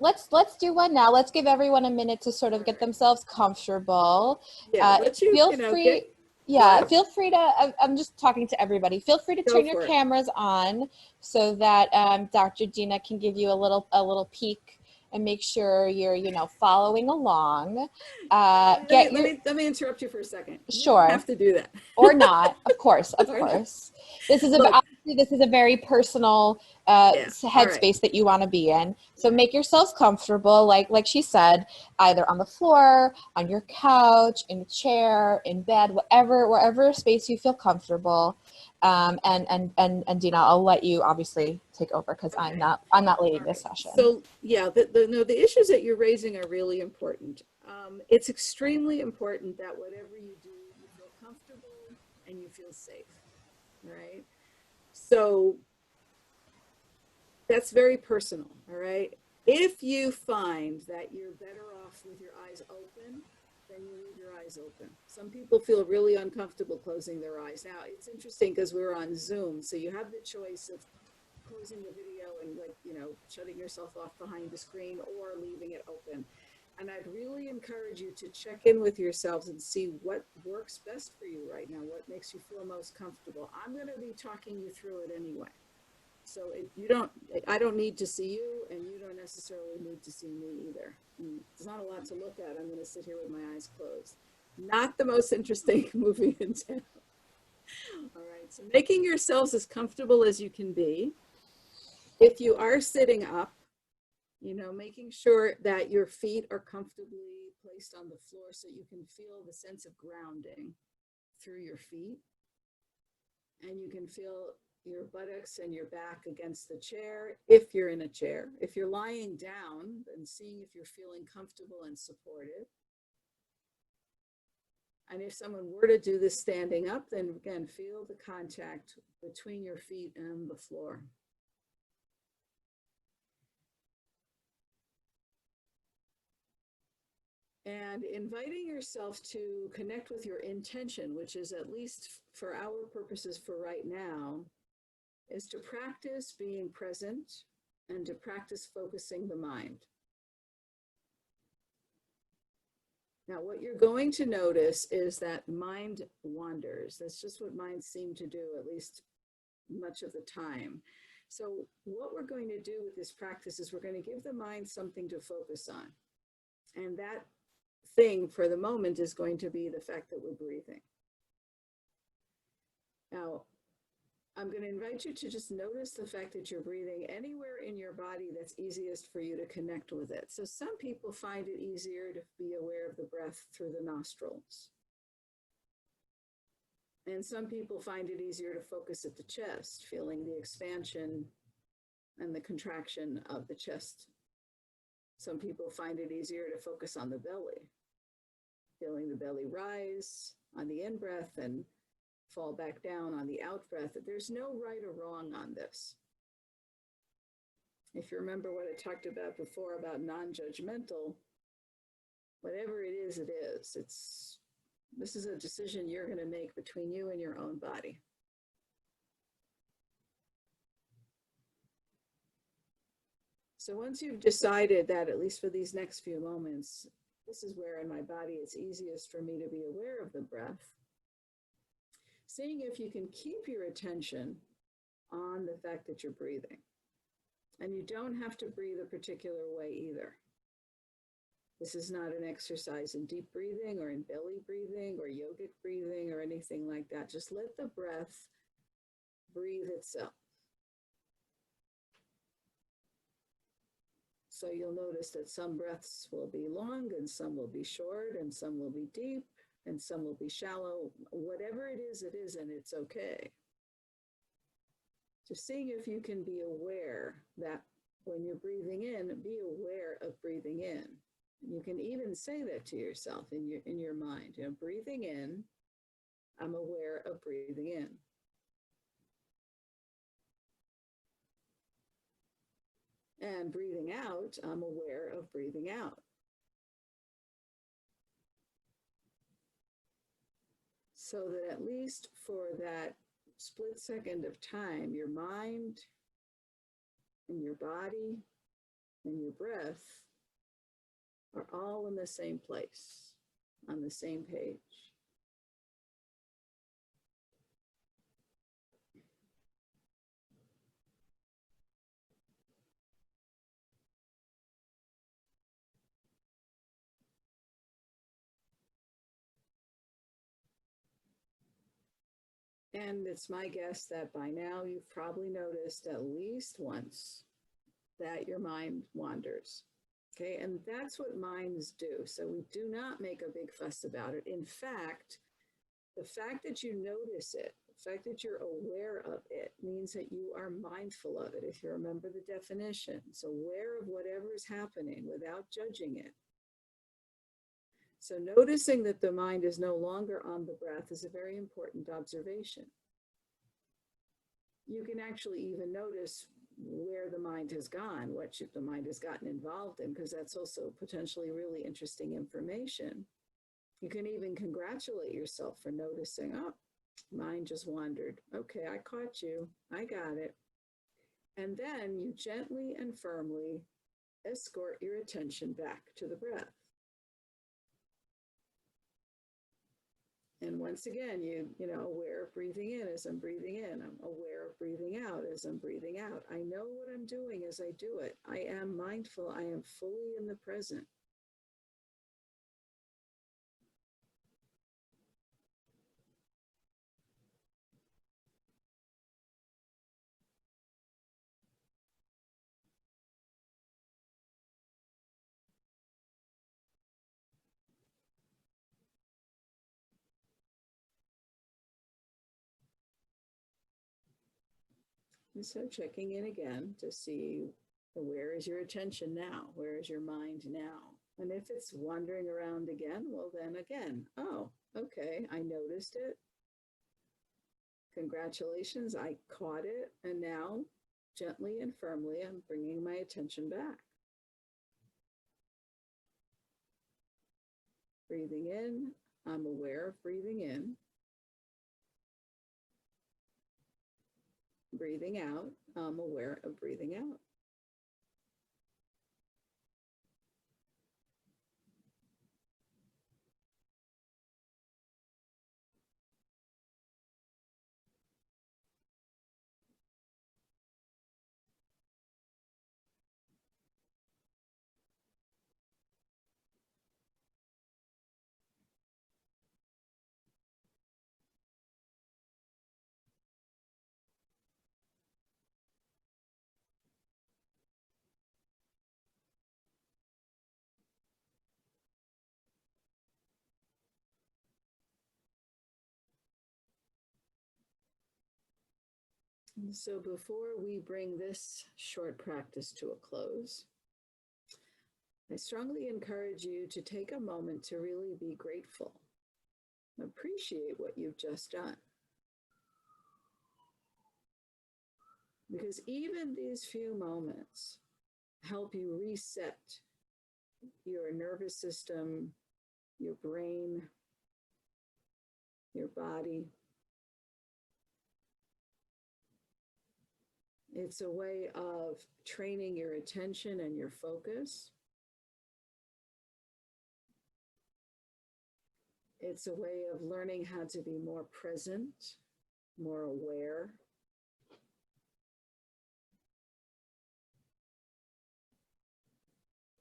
let's do one now. Let's give everyone a minute to sort of get themselves comfortable. Yeah, Feel free. Yeah, feel free to, I'm just talking to everybody. Feel free to turn your cameras on so that Dr. Dina can give you a little peek and make sure you're, following along. Let me interrupt you for a second. Sure. You don't have to do that. Or not, of course, of course. This is a very personal headspace that you want to be in. So make yourselves comfortable, like she said, either on the floor, on your couch, in a chair, in bed, wherever space you feel comfortable. And Dina, I'll let you obviously take over because I'm not leading this session. So yeah, the issues that you're raising are really important. It's extremely important that whatever you do, you feel comfortable and you feel safe, right? So that's very personal, all right? If you find that you're better off with your eyes open, then you leave your eyes open. Some people feel really uncomfortable closing their eyes. Now, it's interesting because we're on Zoom, so you have the choice of closing the video and shutting yourself off behind the screen or leaving it open. And I'd really encourage you to check in with yourselves and see what works best for you right now, what makes you feel most comfortable. I'm going to be talking you through it anyway. So I don't need to see you, and you don't necessarily need to see me either. There's not a lot to look at. I'm going to sit here with my eyes closed. Not the most interesting movie in town. All right, so making yourselves as comfortable as you can be. If you are sitting up, making sure that your feet are comfortably placed on the floor so you can feel the sense of grounding through your feet. And you can feel your buttocks and your back against the chair if you're in a chair. If you're lying down, then seeing if you're feeling comfortable and supported. And if someone were to do this standing up, then again, feel the contact between your feet and the floor. And inviting yourself to connect with your intention, which is, at least for our purposes for right now, is to practice being present and to practice focusing the mind. Now, what you're going to notice is that mind wanders. That's just what minds seem to do, at least much of the time. So what we're going to do with this practice is we're going to give the mind something to focus on. And that thing for the moment is going to be the fact that we're breathing. Now, I'm going to invite you to just notice the fact that you're breathing anywhere in your body that's easiest for you to connect with it. So some people find it easier to be aware of the breath through the nostrils. And some people find it easier to focus at the chest, feeling the expansion and the contraction of the chest. Some people find it easier to focus on the belly, feeling the belly rise on the in-breath and fall back down on the out-breath. There's no right or wrong on this. If you remember what I talked about before about non-judgmental, whatever it is, it is. This is a decision you're going to make between you and your own body. So once you've decided that, at least for these next few moments, this is where in my body it's easiest for me to be aware of the breath, seeing if you can keep your attention on the fact that you're breathing. And you don't have to breathe a particular way either. This is not an exercise in deep breathing or in belly breathing or yogic breathing or anything like that. Just let the breath breathe itself. So you'll notice that some breaths will be long and some will be short and some will be deep and some will be shallow. Whatever it is, and it's okay. Just seeing if you can be aware that when you're breathing in, be aware of breathing in. You can even say that to yourself in your mind. Breathing in, I'm aware of breathing in. And breathing out, I'm aware of breathing out. So that at least for that split second of time, your mind and your body and your breath are all in the same place, on the same page. And it's my guess that by now you've probably noticed at least once that your mind wanders. Okay, and that's what minds do. So we do not make a big fuss about it. In fact, the fact that you notice it, the fact that you're aware of it, means that you are mindful of it. If you remember the definition, it's aware of whatever is happening without judging it. So noticing that the mind is no longer on the breath is a very important observation. You can actually even notice where the mind has gone, what the mind has gotten involved in, because that's also potentially really interesting information. You can even congratulate yourself for noticing, oh, mind just wandered. Okay, I caught you. I got it. And then you gently and firmly escort your attention back to the breath. And once again, you know, aware of breathing in as I'm breathing in. I'm aware of breathing out as I'm breathing out. I know what I'm doing as I do it. I am mindful. I am fully in the present. And so checking in again to see where is your attention now? Where is your mind now? And if it's wandering around again, well, then again, oh, okay, I noticed it. Congratulations, I caught it. And now, gently and firmly, I'm bringing my attention back. Breathing in, I'm aware of breathing in. Breathing out, I'm aware of breathing out. And so before we bring this short practice to a close, I strongly encourage you to take a moment to really be grateful. Appreciate what you've just done. Because even these few moments help you reset your nervous system, your brain, your body. It's a way of training your attention and your focus. It's a way of learning how to be more present, more aware.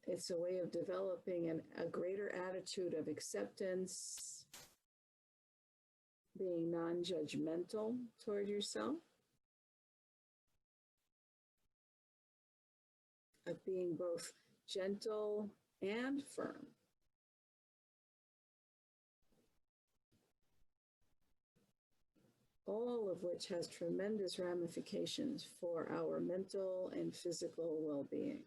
It's a way of developing a greater attitude of acceptance, being non-judgmental toward yourself, of being both gentle and firm. All of which has tremendous ramifications for our mental and physical well-being.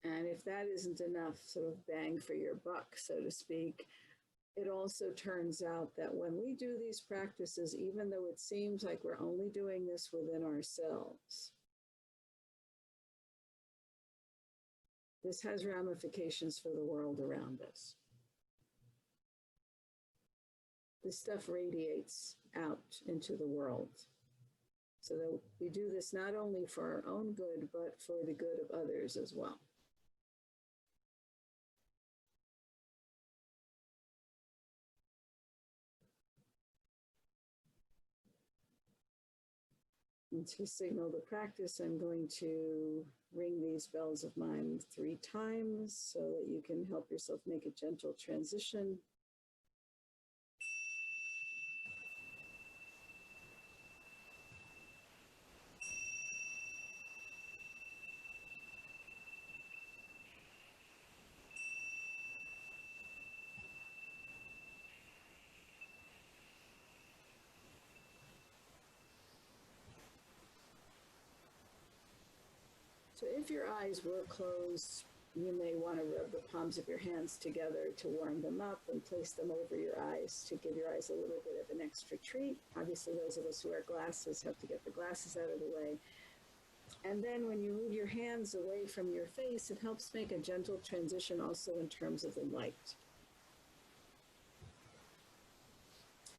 And if that isn't enough sort of bang for your buck, so to speak, it also turns out that when we do these practices, even though it seems like we're only doing this within ourselves, this has ramifications for the world around us. this stuff radiates out into the world. So that we do this not only for our own good, but for the good of others as well. And to signal the practice, I'm going to ring these bells of mine 3 times so that you can help yourself make a gentle transition. So if your eyes were closed, you may want to rub the palms of your hands together to warm them up and place them over your eyes to give your eyes a little bit of an extra treat. Obviously, those of us who wear glasses have to get the glasses out of the way. And then when you move your hands away from your face, it helps make a gentle transition also in terms of the light.